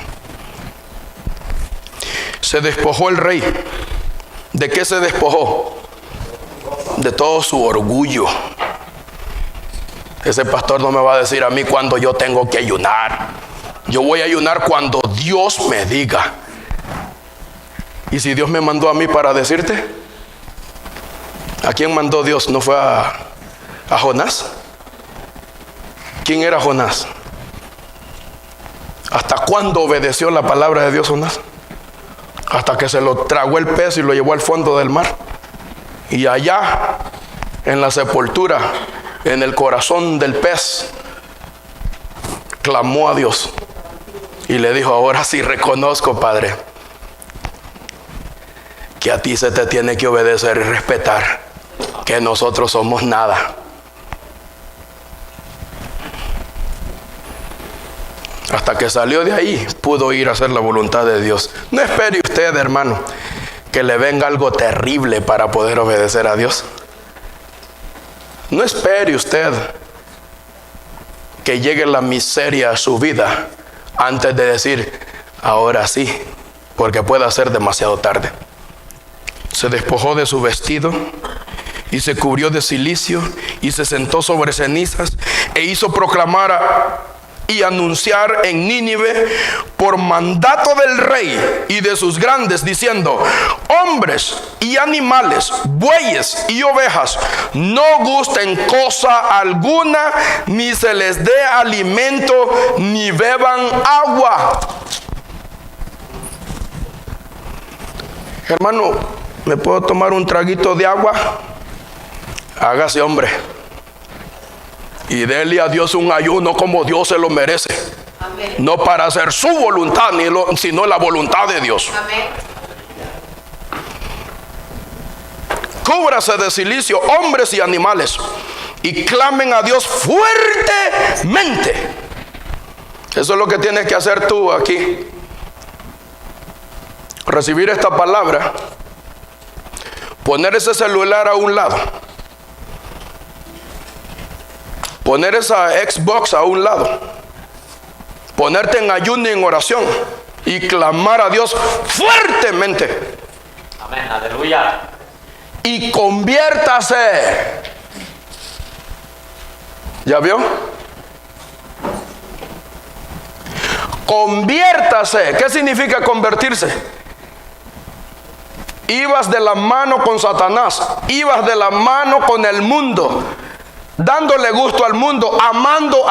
Se despojó el rey. ¿De qué se despojó? De todo su orgullo. Ese pastor no me va a decir a mí cuando yo tengo que ayunar. Yo voy a ayunar cuando Dios me diga. ¿Y si Dios me mandó a mí para decirte? ¿A quién mandó Dios? ¿No fue a Jonás? ¿Quién era Jonás? ¿Hasta cuándo obedeció la palabra de Dios Jonás? Hasta que se lo tragó el pez y lo llevó al fondo del mar. Y allá, en la sepultura, en el corazón del pez, clamó a Dios y le dijo: ahora sí reconozco, Padre, que a ti se te tiene que obedecer y respetar, que nosotros somos nada. Hasta que salió de ahí, pudo ir a hacer la voluntad de Dios. No espere usted, hermano, que le venga algo terrible para poder obedecer a Dios. No espere usted que llegue la miseria a su vida antes de decir: ahora sí, porque puede ser demasiado tarde. Se despojó de su vestido y se cubrió de cilicio y se sentó sobre cenizas e hizo proclamar y anunciar en Nínive por mandato del rey y de sus grandes, diciendo: hombres y animales, bueyes y ovejas, no gusten cosa alguna, ni se les dé alimento, ni beban agua. Hermano, ¿me puedo tomar un traguito de agua? Hágase hombre y dele a Dios un ayuno como Dios se lo merece. Amén. No para hacer su voluntad, sino la voluntad de Dios. Amén. Cúbrase de cilicio, hombres y animales, y clamen a Dios fuertemente. Eso es lo que tienes que hacer tú aquí. Recibir esta palabra, poner ese celular a un lado, poner esa Xbox a un lado, ponerte en ayuno y en oración y clamar a Dios fuertemente. Amén, aleluya. Y conviértase. ¿Ya vio? Conviértase. ¿Qué significa convertirse? Ibas de la mano con Satanás, ibas de la mano con el mundo, dándole gusto al mundo, amando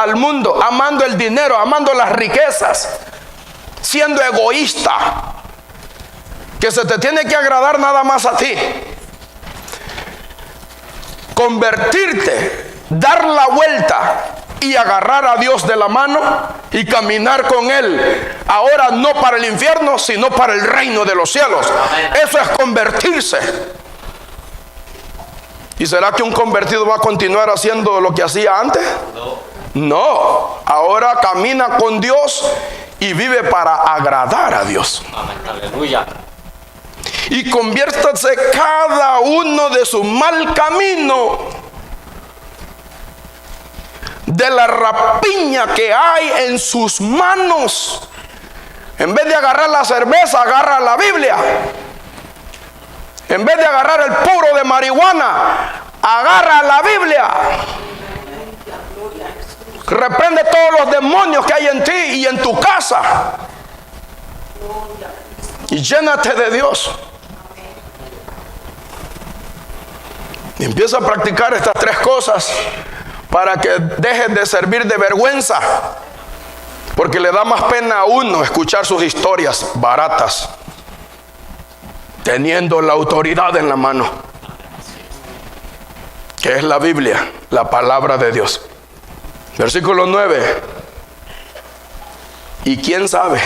el dinero, amando las riquezas, siendo egoísta, que se te tiene que agradar nada más a ti. Convertirte, dar la vuelta y agarrar a Dios de la mano y caminar con Él, ahora no para el infierno, sino para el reino de los cielos. Eso es convertirse. ¿Y será que un convertido va a continuar haciendo lo que hacía antes? No, ahora camina con Dios y vive para agradar a Dios. Amén. Aleluya. Y conviértase cada uno de su mal camino, de la rapiña que hay en sus manos. En vez de agarrar la cerveza, agarra la Biblia. En vez de agarrar el puro de marihuana, agarra la Biblia. Reprende todos los demonios que hay en ti y en tu casa. Y llénate de Dios. Y empieza a practicar estas tres cosas para que dejes de servir de vergüenza. Porque le da más pena a uno escuchar sus historias baratas, teniendo la autoridad en la mano, que es la Biblia, la palabra de Dios. Versículo 9. ¿Y quién sabe?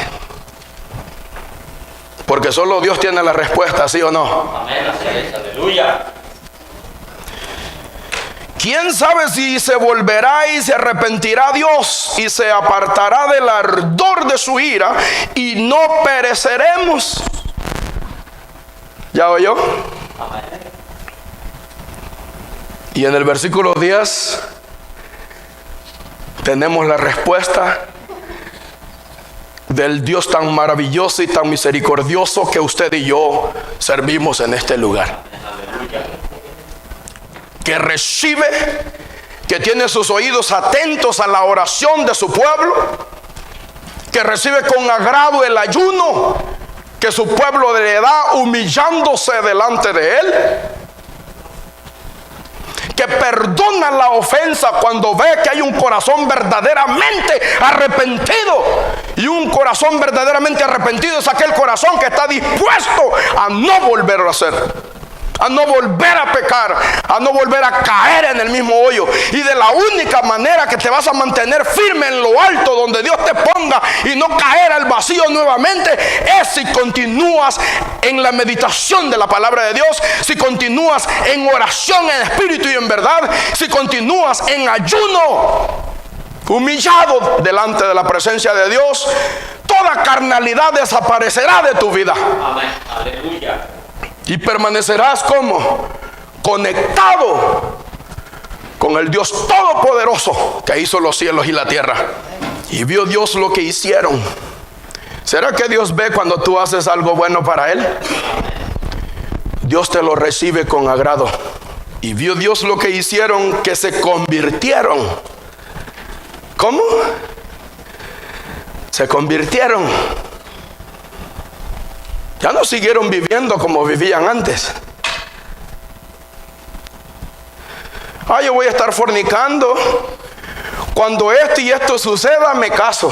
Porque solo Dios tiene la respuesta, ¿sí o no? Amén. Aleluya. ¿Quién sabe si se volverá y se arrepentirá Dios y se apartará del ardor de su ira y no pereceremos? ¿Ya oyó? Amén. Y en el versículo 10 tenemos la respuesta del Dios tan maravilloso y tan misericordioso que usted y yo servimos en este lugar. Aleluya. Que recibe, que tiene sus oídos atentos a la oración de su pueblo, que recibe con agrado el ayuno que su pueblo le da humillándose delante de él, que perdona la ofensa cuando ve que hay un corazón verdaderamente arrepentido. Y un corazón verdaderamente arrepentido es aquel corazón que está dispuesto a no volver a hacer, a no volver a pecar, a no volver a caer en el mismo hoyo. Y de la única manera que te vas a mantener firme en lo alto donde Dios te ponga y no caer al vacío nuevamente es si continúas en la meditación de la palabra de Dios, si continúas en oración en espíritu y en verdad, si continúas en ayuno, humillado delante de la presencia de Dios. Toda carnalidad desaparecerá de tu vida. Amén. Aleluya. Y permanecerás como conectado con el Dios todopoderoso que hizo los cielos y la tierra. Y vio Dios lo que hicieron. ¿Será que Dios ve cuando tú haces algo bueno para Él? Dios te lo recibe con agrado. Y vio Dios lo que hicieron, que se convirtieron. ¿Cómo? Se convirtieron. Ya no siguieron viviendo como vivían antes. Yo voy a estar fornicando. Cuando esto y esto suceda, me caso.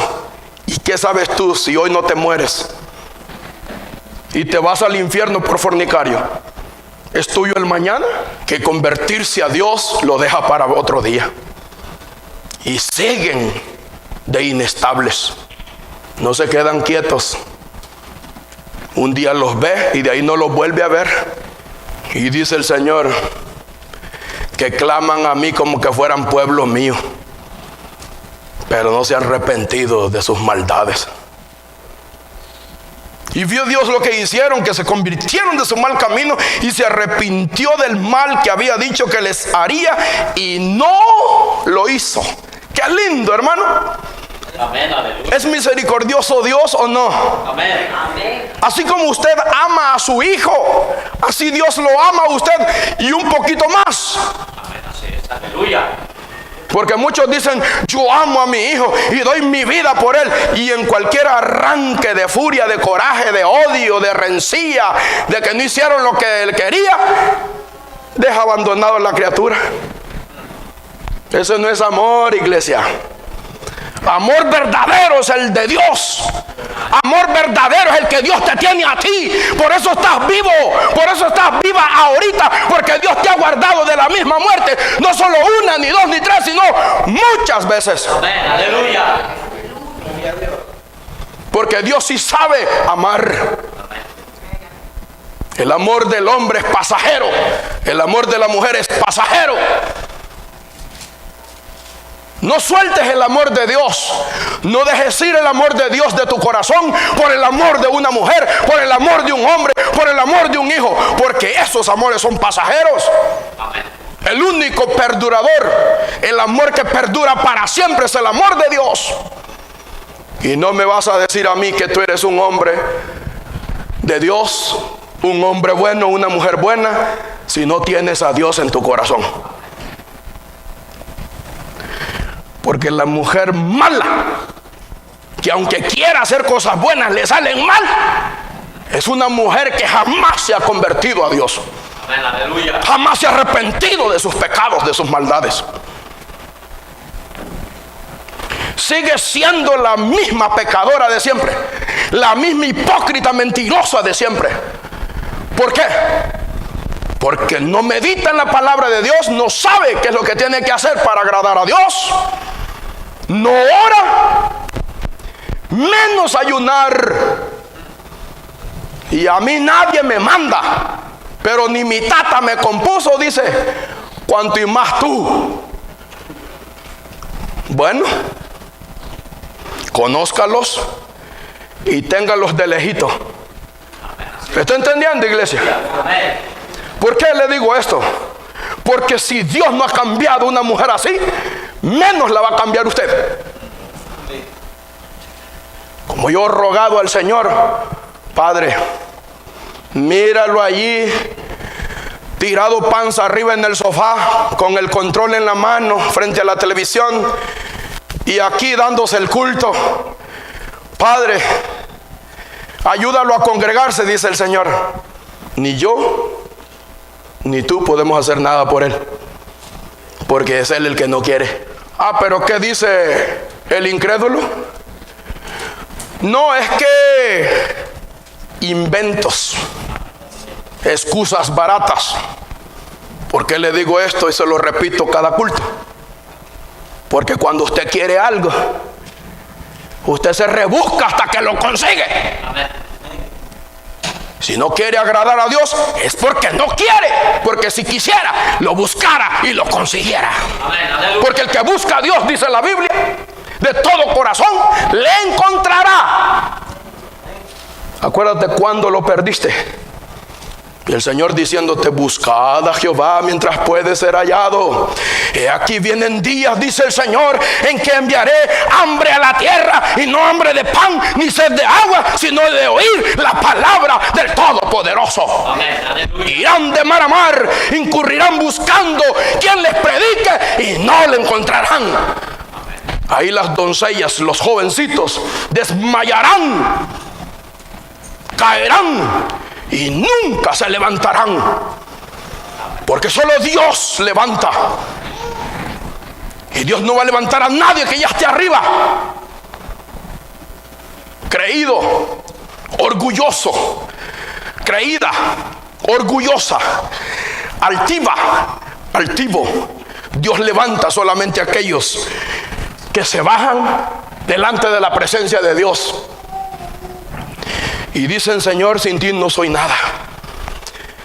¿Y qué sabes tú si hoy no te mueres y te vas al infierno por fornicario? ¿Es tuyo el mañana? Que convertirse a Dios lo deja para otro día. Y siguen de inestables. No se quedan quietos. Un día los ve y de ahí no los vuelve a ver. Y dice el Señor que claman a mí como que fueran pueblo mío, pero no se han arrepentido de sus maldades. Y vio Dios lo que hicieron, que se convirtieron de su mal camino y se arrepintió del mal que había dicho que les haría y no lo hizo. Qué lindo, hermano. Amén. Aleluya. ¿Es misericordioso Dios o no? Amén. Amén. Así como usted ama a su hijo, así Dios lo ama a usted y un poquito más. Amén. Así es. Aleluya. Porque muchos dicen, yo amo a mi hijo y doy mi vida por él. Y en cualquier arranque de furia, de coraje, de odio, de rencilla, de que no hicieron lo que él quería, deja abandonado a la criatura. Eso no es amor, iglesia. Amor verdadero es el de Dios. Amor verdadero es el que Dios te tiene a ti. Por eso estás vivo. Por eso estás viva ahorita. Porque Dios te ha guardado de la misma muerte. No solo una, ni dos, ni tres, sino muchas veces. Amén. Aleluya. Porque Dios sí sabe amar. El amor del hombre es pasajero. El amor de la mujer es pasajero. No sueltes el amor de Dios. No dejes ir el amor de Dios de tu corazón por el amor de una mujer, por el amor de un hombre, por el amor de un hijo, porque esos amores son pasajeros. Amén. El único perdurador, el amor que perdura para siempre, es el amor de Dios. Y no me vas a decir a mí que tú eres un hombre de Dios, un hombre bueno, una mujer buena, si no tienes a Dios en tu corazón. Porque la mujer mala, que aunque quiera hacer cosas buenas, le salen mal, es una mujer que jamás se ha convertido a Dios. Amén, aleluya. Jamás se ha arrepentido de sus pecados, de sus maldades. Sigue siendo la misma pecadora de siempre, la misma hipócrita mentirosa de siempre. ¿Por qué? Porque no medita en la palabra de Dios, no sabe qué es lo que tiene que hacer para agradar a Dios, no ora, menos ayunar. Y a mí nadie me manda, pero ni mi tata me compuso, dice, cuanto y más tú. Bueno, conózcalos y téngalos de lejito. ¿Me está entendiendo, iglesia? Amén. ¿Por qué le digo esto? Porque si Dios no ha cambiado una mujer así, menos la va a cambiar usted. Como yo he rogado al Señor, Padre, míralo allí, tirado panza arriba en el sofá, con el control en la mano, frente a la televisión, y aquí dándose el culto. Padre, ayúdalo a congregarse, dice el Señor. Ni yo ni tú podemos hacer nada por él, porque es él el que no quiere. Ah, pero ¿qué dice el incrédulo? No, es que inventos, excusas baratas. ¿Por qué le digo esto y se lo repito cada culto? Porque cuando usted quiere algo, usted se rebusca hasta que lo consigue. Amén. Si no quiere agradar a Dios, es porque no quiere. Porque si quisiera, lo buscara y lo consiguiera. Amén, aleluya. Porque el que busca a Dios, dice la Biblia, de todo corazón, le encontrará. Acuérdate cuando lo perdiste. Y el Señor diciéndote, buscad a Jehová mientras puede ser hallado. He aquí vienen días, dice el Señor, en que enviaré hambre a la tierra, y no hambre de pan ni sed de agua, sino de oír la palabra del Todopoderoso. Amén, aleluya. Irán de mar a mar, incurrirán buscando quien les predique y no le encontrarán. Ahí las doncellas, los jovencitos desmayarán, caerán y nunca se levantarán, porque solo Dios levanta. Y Dios no va a levantar a nadie que ya esté arriba. Creído, orgulloso, creída, orgullosa, altiva, altivo. Dios levanta solamente a aquellos que se bajan delante de la presencia de Dios y dicen, Señor, sin ti no soy nada.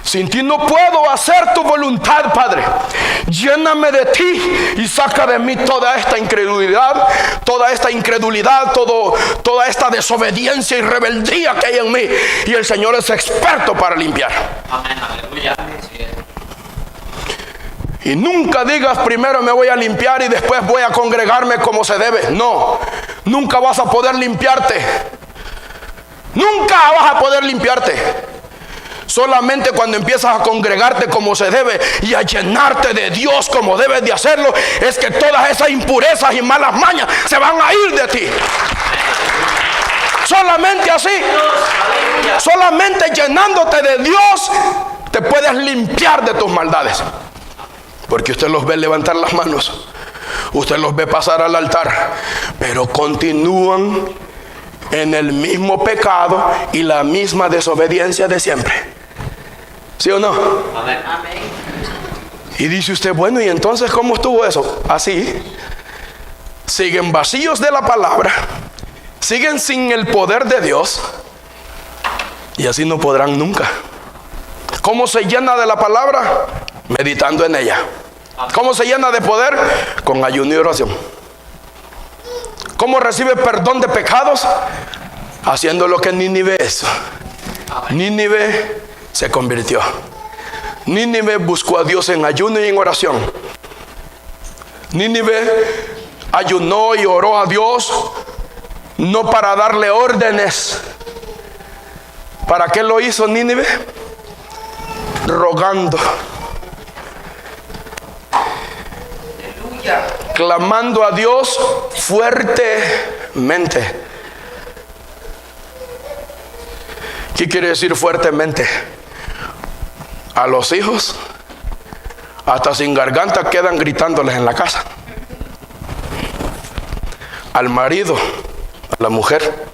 Sin ti no puedo hacer tu voluntad, Padre. Lléname de ti y saca de mí toda esta incredulidad, toda esta desobediencia y rebeldía que hay en mí. Y el Señor es experto para limpiar. Amén, aleluya. Así es. Y nunca digas, primero me voy a limpiar y después voy a congregarme como se debe. No, nunca vas a poder limpiarte. Nunca vas a poder limpiarte. Solamente cuando empiezas a congregarte como se debe y a llenarte de Dios como debes de hacerlo, es que todas esas impurezas y malas mañas se van a ir de ti. Solamente así, solamente llenándote de Dios, te puedes limpiar de tus maldades. Porque usted los ve levantar las manos, usted los ve pasar al altar, pero continúan en el mismo pecado y la misma desobediencia de siempre. ¿Sí o no? Amén. Y dice usted, bueno, ¿y entonces cómo estuvo eso? Así. Siguen vacíos de la palabra, siguen sin el poder de Dios, y así no podrán nunca. ¿Cómo se llena de la palabra? Meditando en ella. ¿Cómo se llena de poder? Con ayuno y oración. ¿Cómo recibe perdón de pecados? Haciendo lo que Nínive hizo. Nínive se convirtió. Nínive buscó a Dios en ayuno y en oración. Nínive ayunó y oró a Dios, no para darle órdenes. ¿Para qué lo hizo Nínive? Rogando, clamando a Dios fuertemente. ¿Qué quiere decir fuertemente? A los hijos, hasta sin garganta, quedan gritándoles en la casa. Al marido, a la mujer.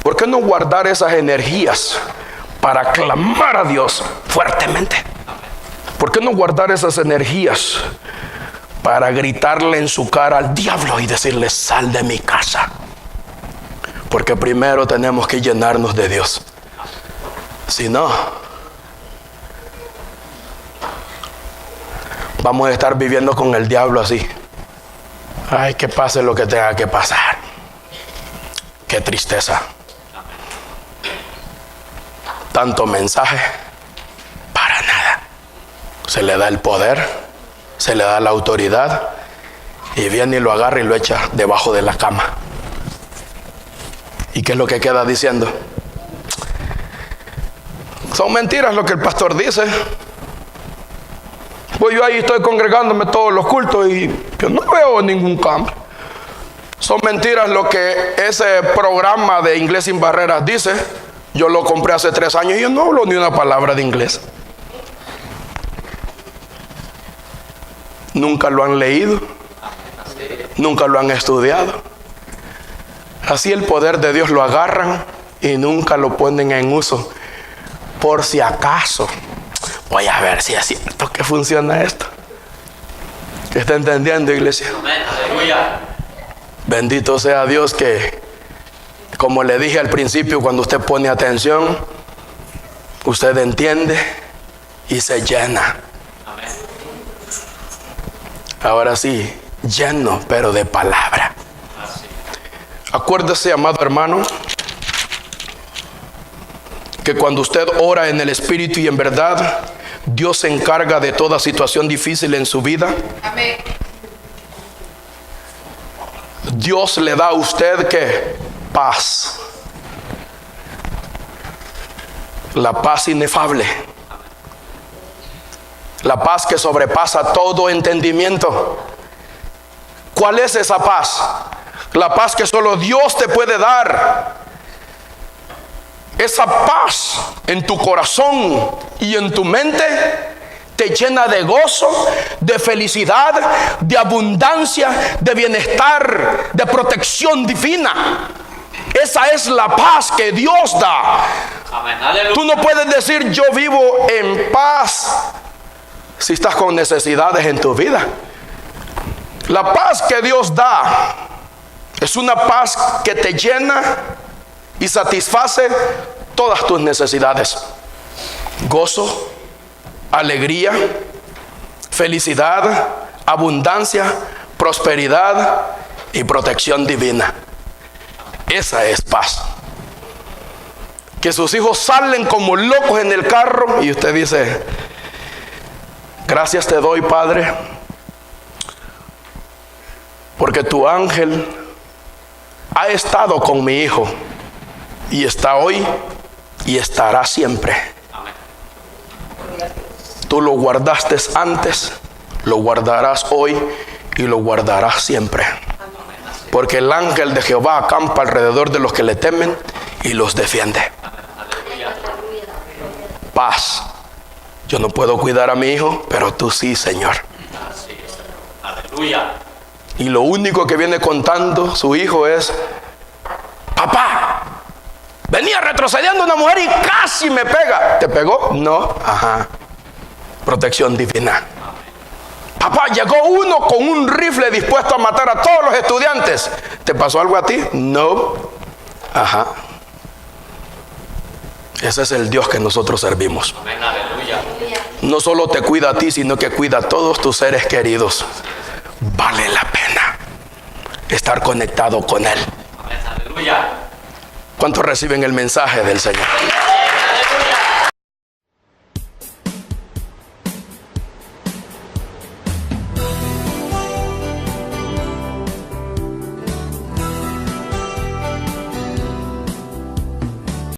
¿Por qué no guardar esas energías para clamar a Dios fuertemente? ¿Por qué no guardar esas energías para gritarle en su cara al diablo y decirle: sal de mi casa? Porque primero tenemos que llenarnos de Dios. Si no, vamos a estar viviendo con el diablo así. Ay, que pase lo que tenga que pasar. Qué tristeza. Tanto mensaje para nada. Se le da el poder, se le da la autoridad, y viene y lo agarra y lo echa debajo de la cama. ¿Y qué es lo que queda diciendo? Son mentiras lo que el pastor dice. Pues yo ahí estoy congregándome todos los cultos y yo no veo ningún cambio. Son mentiras lo que ese programa de Inglés Sin Barreras dice. Yo lo compré hace 3 años y yo no hablo ni una palabra de inglés. Nunca lo han leído, nunca lo han estudiado. Así el poder de Dios lo agarran y nunca lo ponen en uso. Por si acaso, voy a ver si es cierto que funciona esto. ¿Qué está entendiendo, iglesia? Aleluya. Bendito sea Dios que, como le dije al principio, cuando usted pone atención, usted entiende y se llena. Amén. Ahora sí, lleno, pero de palabra. Así. Acuérdese, amado hermano, que cuando usted ora en el Espíritu y en verdad, Dios se encarga de toda situación difícil en su vida. Amén. Dios le da a usted ¿qué? Paz. La paz inefable. La paz que sobrepasa todo entendimiento. ¿Cuál es esa paz? La paz que solo Dios te puede dar. Esa paz en tu corazón y en tu mente te llena de gozo, de felicidad, de abundancia, de bienestar, de protección divina. Esa es la paz que Dios da. Amén. Aleluya. Tú no puedes decir yo vivo en paz si estás con necesidades en tu vida. La paz que Dios da es una paz que te llena y satisface todas tus necesidades. Gozo, alegría, felicidad, abundancia, prosperidad y protección divina. Esa es paz. Que sus hijos salen como locos en el carro y usted dice: gracias te doy, Padre, porque tu ángel ha estado con mi hijo y está hoy y estará siempre. Amén. Tú lo guardaste antes, lo guardarás hoy y lo guardarás siempre. Porque el ángel de Jehová acampa alrededor de los que le temen y los defiende. Aleluya. Paz. Yo no puedo cuidar a mi hijo, pero tú sí, Señor. Así es. Aleluya. Y lo único que viene contando su hijo es: papá, venía retrocediendo una mujer y casi me pega. ¿Te pegó? No. Ajá. Protección divina. Papá, llegó uno con un rifle dispuesto a matar a todos los estudiantes. ¿Te pasó algo a ti? No. Ajá. Ese es el Dios que nosotros servimos. Amén. Aleluya. No solo te cuida a ti, sino que cuida a todos tus seres queridos. Vale la pena. estar conectado con Él. Amén. Aleluya. ¿Cuántos reciben el mensaje del Señor?